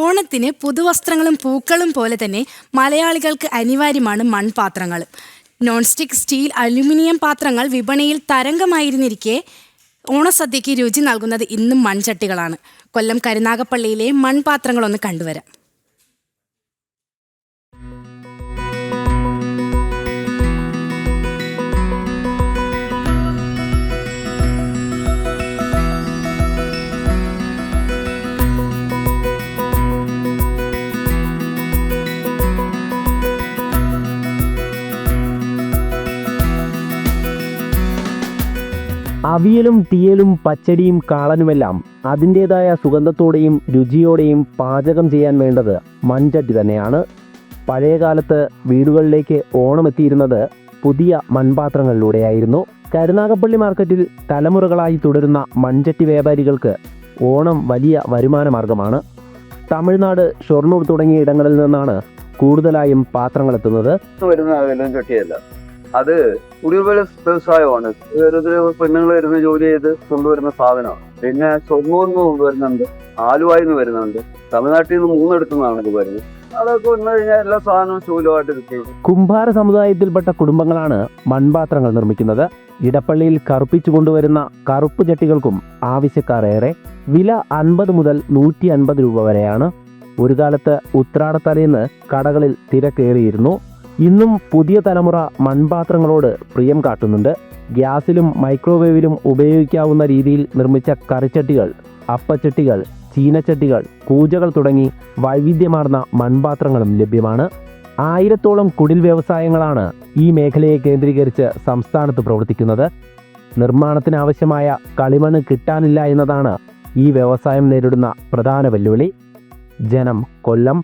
ഓണത്തിന് പുതുവസ്ത്രങ്ങളും പൂക്കളും പോലെ തന്നെ മലയാളികൾക്ക് അനിവാര്യമാണ് മൺപാത്രങ്ങൾ. നോൺ സ്റ്റിക്ക്, സ്റ്റീൽ, അലുമിനിയം പാത്രങ്ങൾ വിപണിയിൽ തരംഗമായിരുന്നിരിക്കെ ഓണസദ്യയ്ക്ക് രുചി നൽകുന്നത് ഇന്നും മൺചട്ടികളാണ്. കൊല്ലം കരുനാഗപ്പള്ളിയിലെ മൺപാത്രങ്ങളൊന്ന് കണ്ടുവരാം. അവിയലും തീയലും പച്ചടിയും കാളനുമെല്ലാം അതിൻ്റേതായ സുഗന്ധത്തോടെയും രുചിയോടെയും പാചകം ചെയ്യാൻ വേണ്ടത് മൺചട്ടി തന്നെയാണ്. പഴയകാലത്ത് വീടുകളിലേക്ക് ഓണമെത്തിയിരുന്നത് പുതിയ മൺപാത്രങ്ങളിലൂടെയായിരുന്നു. കരുനാഗപ്പള്ളി മാർക്കറ്റിൽ തലമുറകളായി തുടരുന്ന മൺചട്ടി വ്യാപാരികൾക്ക് ഓണം വലിയ വരുമാന മാർഗമാണ്. തമിഴ്നാട്, ഷൊർണൂർ തുടങ്ങിയ ഇടങ്ങളിൽ നിന്നാണ് കൂടുതലായും പാത്രങ്ങളെത്തുന്നത്. അത് കുടിവെള്ള വ്യവസായമാണ്. പെണ്ണുങ്ങൾ വരുന്ന ജോലി ചെയ്ത് കൊണ്ടുവരുന്ന സാധനമാണ്. പിന്നെ ഷൊർണൂരിൽ നിന്ന് കൊണ്ടുവരുന്നുണ്ട്, ആലുവായിൽ നിന്ന് വരുന്നുണ്ട്, തമിഴ്നാട്ടിൽ നിന്ന് 3 നിന്നാണ് ഇത് വരുന്നത്. അതൊക്കെ വന്നു കഴിഞ്ഞാൽ എല്ലാ സാധനവും ശൂലമായിട്ട് കിട്ടും. കുംഭാര സമുദായത്തിൽപ്പെട്ട കുടുംബങ്ങളാണ് മൺപാത്രങ്ങൾ നിർമ്മിക്കുന്നത്. ഇടപ്പള്ളിയിൽ കറുപ്പിച്ചു കൊണ്ടുവരുന്ന കറുപ്പ് ചട്ടികൾക്കും ആവശ്യക്കാരേറെ. വില 50 മുതൽ 150 രൂപ വരെയാണ്. ഒരു കാലത്ത് ഉത്രാടത്തലേന്ന് കടകളിൽ തിരക്കേറിയിരുന്നു. ഇന്നും പുതിയ തലമുറ മൺപാത്രങ്ങളോട് പ്രിയം കാട്ടുന്നുണ്ട്. ഗ്യാസിലും മൈക്രോവേവിലും ഉപയോഗിക്കാവുന്ന രീതിയിൽ നിർമ്മിച്ച കറിച്ചട്ടികൾ, അപ്പച്ചട്ടികൾ, ചീനച്ചട്ടികൾ, കൂജകൾ തുടങ്ങി വൈവിധ്യമാർന്ന മൺപാത്രങ്ങളും ലഭ്യമാണ്. 1000-ഓളം കുടിൽ വ്യവസായങ്ങളാണ് ഈ മേഖലയെ കേന്ദ്രീകരിച്ച് സംസ്ഥാനത്ത് പ്രവർത്തിക്കുന്നത്. നിർമ്മാണത്തിനാവശ്യമായ കളിമണ്ണ് കിട്ടാനില്ല എന്നതാണ് ഈ വ്യവസായം നേരിടുന്ന പ്രധാന വെല്ലുവിളി. ജനം, കൊല്ലം.